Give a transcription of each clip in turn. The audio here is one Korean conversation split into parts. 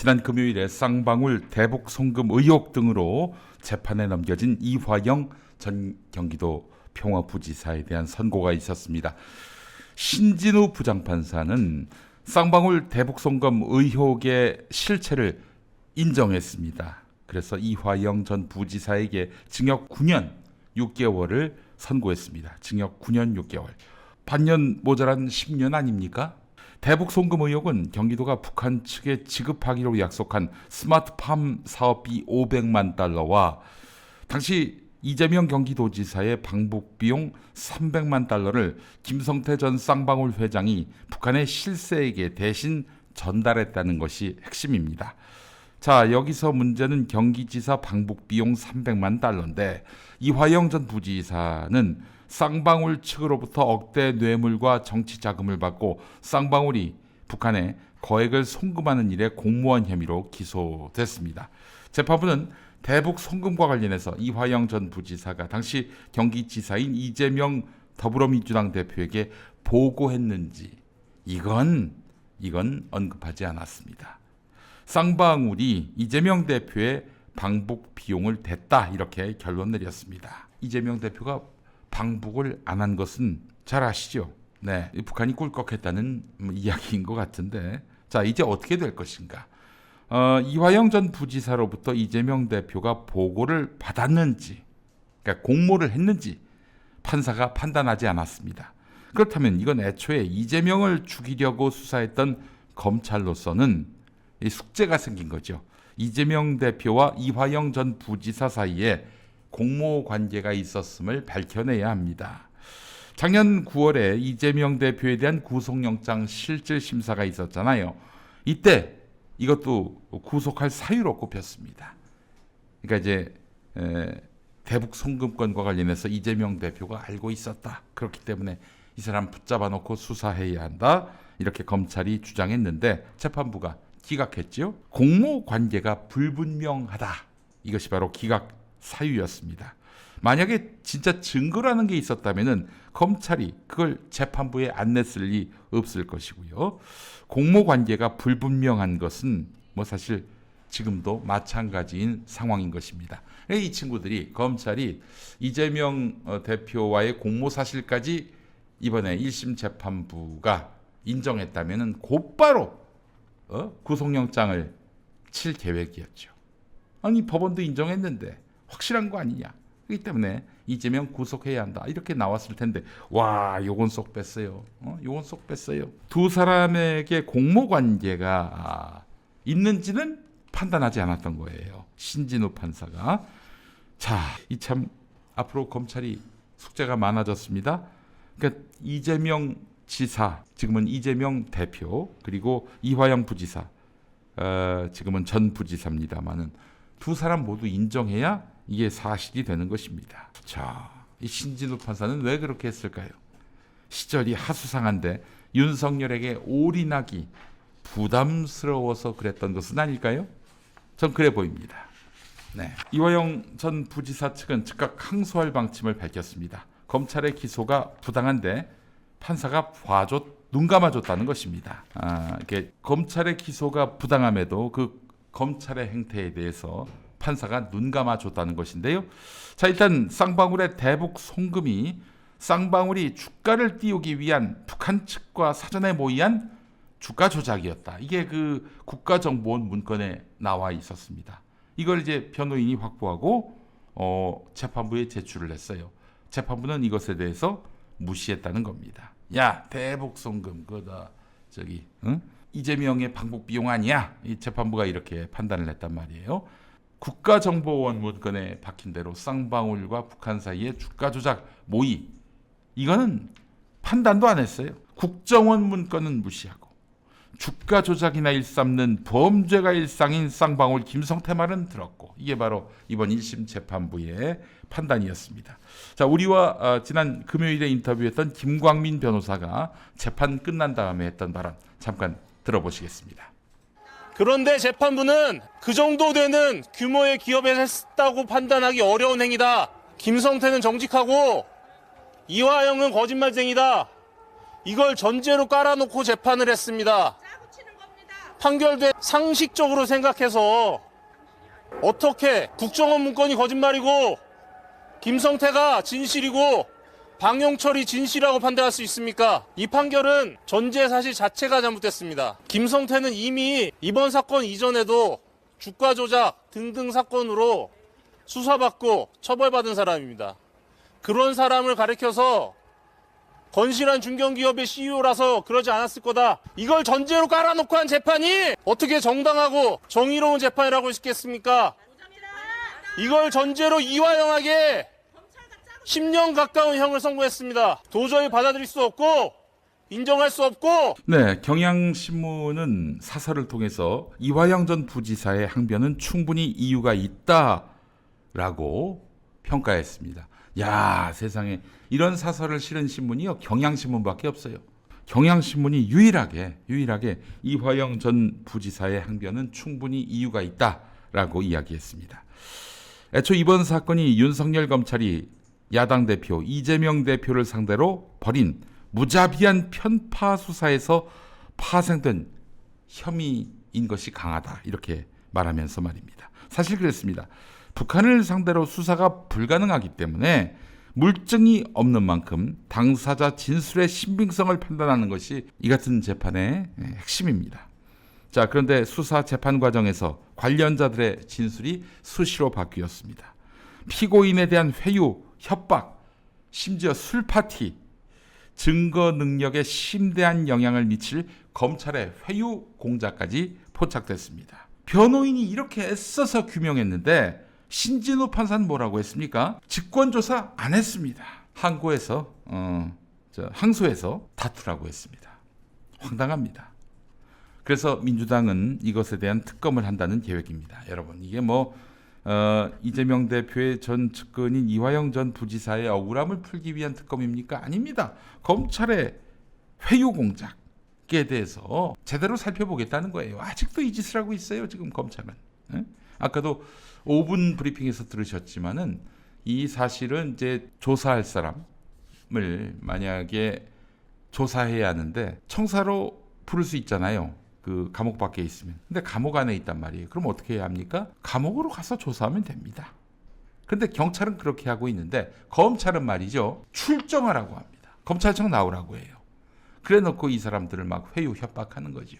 지난 금요일에 쌍방울 대북 송금 의혹 등으로 재판에 넘겨진 이화영 전 경기도 평화부지사에 대한 선고가 있었습니다. 신진우 부장판사는 쌍방울 대북 송금 의혹의 실체를 인정했습니다. 그래서 이화영 전 부지사에게 징역 9년 6개월을 선고했습니다. 징역 9년 6개월. 반년 모자란 10년 아닙니까? 대북 송금 의혹은 경기도가 북한 측에 지급하기로 약속한 스마트팜 사업비 500만 달러와 당시 이재명 경기도지사의 방북 비용 300만 달러를 김성태 전 쌍방울 회장이 북한의 실세에게 대신 전달했다는 것이 핵심입니다. 자, 여기서 문제는 경기지사 방북 비용 300만 달러인데 이화영 전 부지사는 쌍방울 측으로부터 억대 뇌물과 정치 자금을 받고 쌍방울이 북한에 거액을 송금하는 일에 공모한 혐의로 기소됐습니다. 재판부는 대북 송금과 관련해서 이화영 전 부지사가 당시 경기지사인 이재명 더불어민주당 대표에게 보고했는지 이건 언급하지 않았습니다. 쌍방울이 이재명 대표의 방북 비용을 댔다 이렇게 결론 내렸습니다. 이재명 대표가 방북을 안 한 것은 잘 아시죠? 네, 북한이 꿀꺽했다는 이야기인 것 같은데 자 이제 어떻게 될 것인가? 이화영 전 부지사로부터 이재명 대표가 보고를 받았는지 그러니까 공모를 했는지 판사가 판단하지 않았습니다. 그렇다면 이건 애초에 이재명을 죽이려고 수사했던 검찰로서는 숙제가 생긴 거죠. 이재명 대표와 이화영 전 부지사 사이에 공모 관계가 있었음을 밝혀내야 합니다. 작년 9월에 이재명 대표에 대한 구속영장 실질 심사가 있었잖아요. 이때 이것도 구속할 사유로 꼽혔습니다. 그러니까 이제 대북 송금권과 관련해서 이재명 대표가 알고 있었다. 그렇기 때문에 이 사람 붙잡아 놓고 수사해야 한다. 이렇게 검찰이 주장했는데 재판부가 기각했죠. 공모 관계가 불분명하다. 이것이 바로 기각 사유였습니다. 만약에 진짜 증거라는 게 있었다면은 검찰이 그걸 재판부에 안 냈을 리 없을 것이고요. 공모 관계가 불분명한 것은 뭐 사실 지금도 마찬가지인 상황인 것입니다. 이 친구들이 검찰이 이재명 대표와의 공모 사실까지 이번에 1심 재판부가 인정했다면은 곧바로 구속영장을 칠 계획이었죠. 아니 법원도 인정했는데 확실한 거 아니냐. 그렇기 때문에 이재명 구속해야 한다. 이렇게 나왔을 텐데 와 요건 쏙 뺐어요. 요건 쏙 뺐어요. 두 사람에게 공모 관계가 있는지는 판단하지 않았던 거예요. 신진우 판사가. 자, 이 참 앞으로 검찰이 숙제가 많아졌습니다. 그러니까 이재명 지사, 지금은 이재명 대표, 그리고 이화영 부지사, 지금은 전 부지사입니다만은 두 사람 모두 인정해야 이게 사실이 되는 것입니다. 자, 이 신진우 판사는 왜 그렇게 했을까요? 시절이 하수상한데 윤석열에게 올인하기 부담스러워서 그랬던 것은 아닐까요? 전 그래 보입니다. 네. 이화영 전 부지사 측은 즉각 항소할 방침을 밝혔습니다. 검찰의 기소가 부당한데 판사가 눈 감아줬다는 것입니다. 이렇게 검찰의 기소가 부당함에도 그 검찰의 행태에 대해서 판사가 눈 감아줬다는 것인데요. 자, 일단 쌍방울의 대북 송금이 쌍방울이 주가를 띄우기 위한 북한 측과 사전에 모의한 주가 조작이었다. 이게 그 국가정보원 문건에 나와 있었습니다. 이걸 이제 변호인이 확보하고 재판부에 제출을 했어요. 재판부는 이것에 대해서 무시했다는 겁니다. 야, 대북 송금 그다 저기 이재명의 방북 비용 아니야? 이 재판부가 이렇게 판단을 했단 말이에요. 국가정보원 문건에 박힌 대로 쌍방울과 북한 사이의 주가 조작 모의 이거는 판단도 안 했어요. 국정원 문건은 무시하고 주가 조작이나 일삼는 범죄가 일상인 쌍방울 김성태 말은 들었고 이게 바로 이번 1심 재판부의 판단이었습니다. 자, 우리와 지난 금요일에 인터뷰했던 김광민 변호사가 재판 끝난 다음에 했던 발언 잠깐 들어보시겠습니다. 그런데 재판부는 그 정도 되는 규모의 기업에서 했다고 판단하기 어려운 행위다. 김성태는 정직하고 이화영은 거짓말쟁이다. 이걸 전제로 깔아놓고 재판을 했습니다. 판결된 상식적으로 생각해서 어떻게 국정원 문건이 거짓말이고 김성태가 진실이고 방영철이 진실이라고 판단할 수 있습니까? 이 판결은 전제 사실 자체가 잘못됐습니다. 김성태는 이미 이번 사건 이전에도 주가 조작 등등 사건으로 수사받고 처벌받은 사람입니다. 그런 사람을 가리켜서 건실한 중견기업의 CEO라서 그러지 않았을 거다. 이걸 전제로 깔아놓고 한 재판이 어떻게 정당하고 정의로운 재판이라고 할 수 있겠습니까? 이걸 전제로 이화영에게 10년 가까운 형을 선고했습니다. 도저히 받아들일 수 없고 인정할 수 없고. 네, 경향신문은 사설을 통해서 이화영 전 부지사의 항변은 충분히 이유가 있다라고 평가했습니다. 야, 세상에 이런 사설을 실은 신문이요 경향신문밖에 없어요. 경향신문이 유일하게 이화영 전 부지사의 항변은 충분히 이유가 있다라고 이야기했습니다. 애초 이번 사건이 윤석열 검찰이 야당 대표 이재명 대표를 상대로 벌인 무자비한 편파 수사에서 파생된 혐의인 것이 강하다 이렇게 말하면서 말입니다. 사실 그랬습니다. 북한을 상대로 수사가 불가능하기 때문에 물증이 없는 만큼 당사자 진술의 신빙성을 판단하는 것이 이 같은 재판의 핵심입니다. 자, 그런데 수사 재판 과정에서 관련자들의 진술이 수시로 바뀌었습니다. 피고인에 대한 회유, 협박, 심지어 술 파티, 증거 능력에 심대한 영향을 미칠 검찰의 회유 공작까지 포착됐습니다. 변호인이 이렇게 애써서 규명했는데 신진우 판사는 뭐라고 했습니까? 직권조사 안 했습니다. 항소해서 다투라고 했습니다. 황당합니다. 그래서 민주당은 이것에 대한 특검을 한다는 계획입니다. 여러분, 이게 이재명 대표의 전 측근인 이화영 전 부지사의 억울함을 풀기 위한 특검입니까? 아닙니다. 검찰의 회유 공작에 대해서 제대로 살펴보겠다는 거예요. 아직도 이 짓을 하고 있어요, 지금 검찰은. 아까도 5분 브리핑에서 들으셨지만은 이 사실은 이제 조사할 사람을 만약에 조사해야 하는데 청사로 부를 수 있잖아요. 그 감옥 밖에 있으면. 근데 감옥 안에 있단 말이에요. 그럼 어떻게 해야 합니까? 감옥으로 가서 조사하면 됩니다. 근데 경찰은 그렇게 하고 있는데 검찰은 말이죠. 출정하라고 합니다. 검찰청 나오라고 해요. 그래 놓고 이 사람들을 막 회유 협박하는 거죠.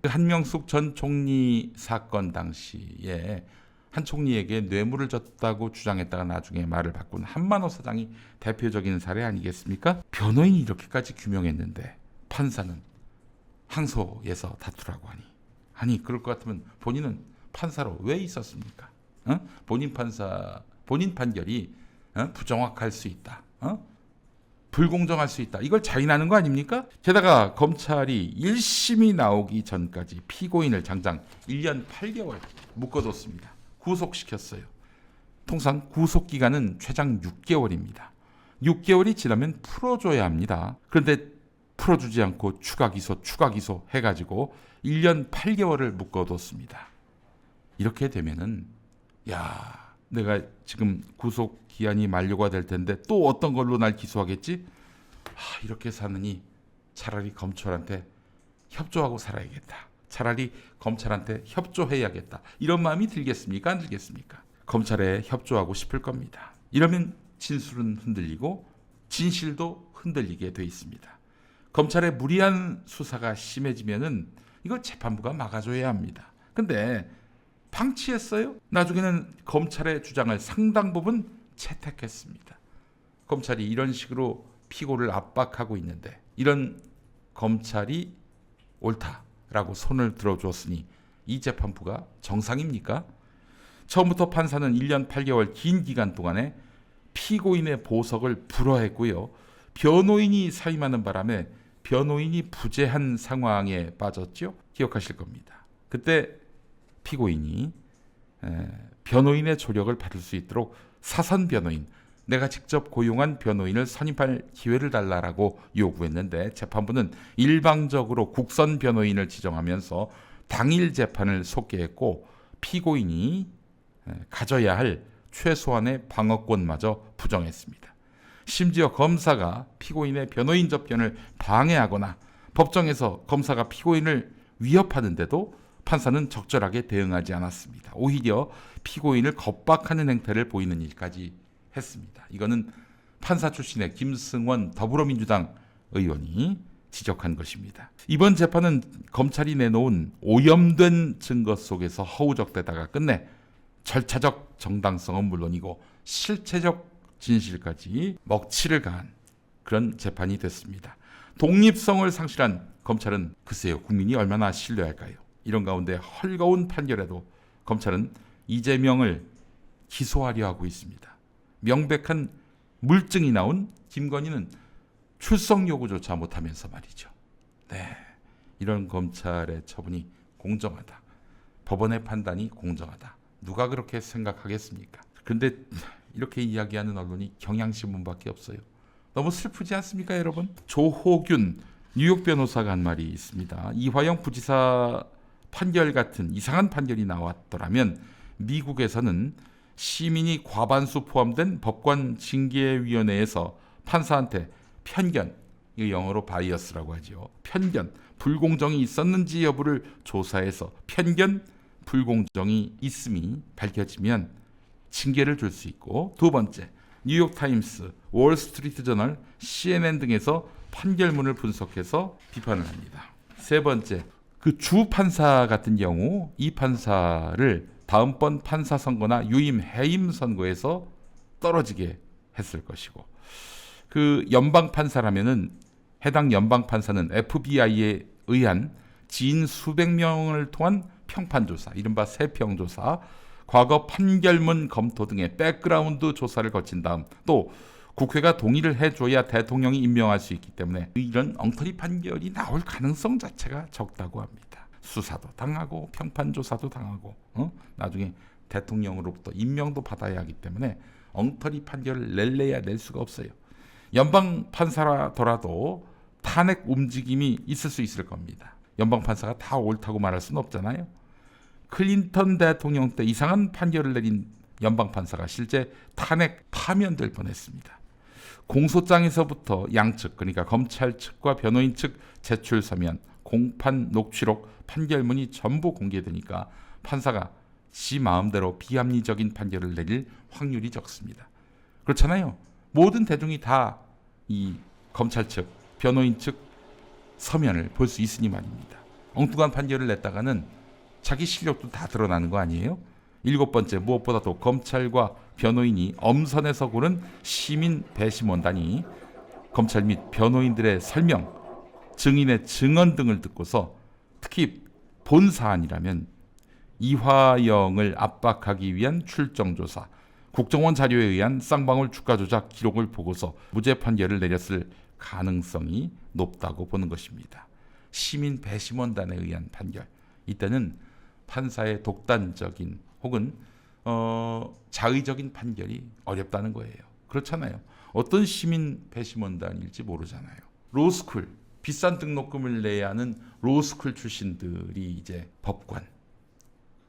한명숙 전 총리 사건 당시에 한 총리에게 뇌물을 줬다고 주장했다가 나중에 말을 바꾼 한만호 사장이 대표적인 사례 아니겠습니까? 변호인이 이렇게까지 규명했는데 판사는 항소에서 다투라고 하니. 아니, 그럴 것 같으면 본인은 판사로 왜 있었습니까? 본인 판결이 부정확할 수 있다. 불공정할 수 있다. 이걸 자인하는 거 아닙니까? 게다가 검찰이 1심이 나오기 전까지 피고인을 장장 1년 8개월 묶어뒀습니다. 구속시켰어요. 통상 구속기간은 최장 6개월입니다. 6개월이 지나면 풀어줘야 합니다. 그런데 풀어주지 않고 추가 기소 해가지고 1년 8개월을 묶어뒀습니다. 이렇게 되면은 내가 지금 구속 기한이 만료가 될 텐데 또 어떤 걸로 날 기소하겠지? 이렇게 사느니 차라리 검찰한테 협조하고 살아야겠다. 차라리 검찰한테 협조해야겠다. 이런 마음이 들겠습니까? 안 들겠습니까? 검찰에 협조하고 싶을 겁니다. 이러면 진술은 흔들리고 진실도 흔들리게 돼 있습니다. 검찰의 무리한 수사가 심해지면은 이걸 재판부가 막아줘야 합니다. 근데 방치했어요. 나중에는 검찰의 주장을 상당 부분 채택했습니다. 검찰이 이런 식으로 피고를 압박하고 있는데 이런 검찰이 옳다라고 손을 들어줬으니 이 재판부가 정상입니까? 처음부터 판사는 1년 8개월 긴 기간 동안에 피고인의 보석을 불허했고요. 변호인이 사임하는 바람에 변호인이 부재한 상황에 빠졌죠. 기억하실 겁니다. 그때 피고인이 변호인의 조력을 받을 수 있도록 사선 변호인, 내가 직접 고용한 변호인을 선임할 기회를 달라고 요구했는데 재판부는 일방적으로 국선 변호인을 지정하면서 당일 재판을 속개했고 피고인이 가져야 할 최소한의 방어권마저 부정했습니다. 심지어 검사가 피고인의 변호인 접견을 방해하거나 법정에서 검사가 피고인을 위협하는데도 판사는 적절하게 대응하지 않았습니다. 오히려 피고인을 겁박하는 행태를 보이는 일까지 했습니다. 이거는 판사 출신의 김승원 더불어민주당 의원이 지적한 것입니다. 이번 재판은 검찰이 내놓은 오염된 증거 속에서 허우적대다가 끝내 절차적 정당성은 물론이고 실체적 진실까지 먹칠을 가한 그런 재판이 됐습니다. 독립성을 상실한 검찰은 글쎄요, 국민이 얼마나 신뢰할까요? 이런 가운데 헐거운 판결에도 검찰은 이재명을 기소하려 하고 있습니다. 명백한 물증이 나온 김건희는 출석 요구조차 못하면서 말이죠. 네, 이런 검찰의 처분이 공정하다. 법원의 판단이 공정하다. 누가 그렇게 생각하겠습니까? 그런데 이렇게 이야기하는 언론이 경향신문밖에 없어요. 너무 슬프지 않습니까, 여러분? 조호균 뉴욕 변호사가 한 말이 있습니다. 이화영 부지사 판결 같은 이상한 판결이 나왔더라면 미국에서는 시민이 과반수 포함된 법관 징계위원회에서 판사한테 편견, 이거 영어로 바이어스라고 하죠. 편견, 불공정이 있었는지 여부를 조사해서 편견, 불공정이 있음이 밝혀지면 징계를 줄 수 있고, 두 번째, 뉴욕타임스, 월스트리트저널, CNN 등에서 판결문을 분석해서 비판을 합니다. 세 번째, 그 주 판사 같은 경우 이 판사를 다음번 판사 선거나 유임, 해임 선거에서 떨어지게 했을 것이고, 그 연방 판사라면은 해당 연방 판사는 FBI에 의한 지인 수백 명을 통한 평판 조사, 이른바 세평 조사, 과거 판결문 검토 등의 백그라운드 조사를 거친 다음 또 국회가 동의를 해줘야 대통령이 임명할 수 있기 때문에 이런 엉터리 판결이 나올 가능성 자체가 적다고 합니다. 수사도 당하고 평판 조사도 당하고 나중에 대통령으로부터 임명도 받아야 하기 때문에 엉터리 판결을 낼래야 낼 수가 없어요. 연방 판사라더라도 탄핵 움직임이 있을 수 있을 겁니다. 연방 판사가 다 옳다고 말할 수는 없잖아요. 클린턴 대통령 때 이상한 판결을 내린 연방 판사가 실제 탄핵 파면될 뻔했습니다. 공소장에서부터 양측, 그러니까 검찰 측과 변호인 측 제출 서면, 공판 녹취록, 판결문이 전부 공개되니까 판사가 지 마음대로 비합리적인 판결을 내릴 확률이 적습니다. 그렇잖아요. 모든 대중이 다 이 검찰 측, 변호인 측 서면을 볼 수 있으니 말입니다. 엉뚱한 판결을 냈다가는 자기 실력도 다 드러나는 거 아니에요? 일곱 번째, 무엇보다도 검찰과 변호인이 엄선해서 고른 시민 배심원단이 검찰 및 변호인들의 설명, 증인의 증언 등을 듣고서 특히 본 사안이라면 이화영을 압박하기 위한 출정조사, 국정원 자료에 의한 쌍방울 주가 조작 기록을 보고서 무죄 판결을 내렸을 가능성이 높다고 보는 것입니다. 시민 배심원단에 의한 판결, 이때는 판사의 독단적인 혹은 자의적인 판결이 어렵다는 거예요. 그렇잖아요. 어떤 시민 배심원단일지 모르잖아요. 로스쿨, 비싼 등록금을 내야 하는 로스쿨 출신들이 이제 법관,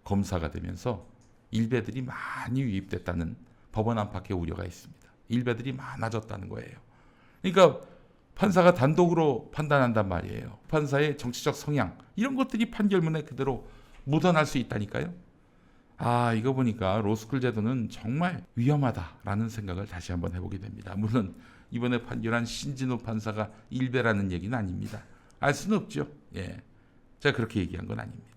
검사가 되면서 일배들이 많이 유입됐다는 법원 안팎의 우려가 있습니다. 일배들이 많아졌다는 거예요. 그러니까 판사가 단독으로 판단한단 말이에요. 판사의 정치적 성향, 이런 것들이 판결문에 그대로 묻어날 수 있다니까요. 이거 보니까 로스쿨 제도는 정말 위험하다라는 생각을 다시 한번 해보게 됩니다. 물론 이번에 판결한 신진우 판사가 일배라는 얘기는 아닙니다. 알 수는 없죠. 예, 제가 그렇게 얘기한 건 아닙니다.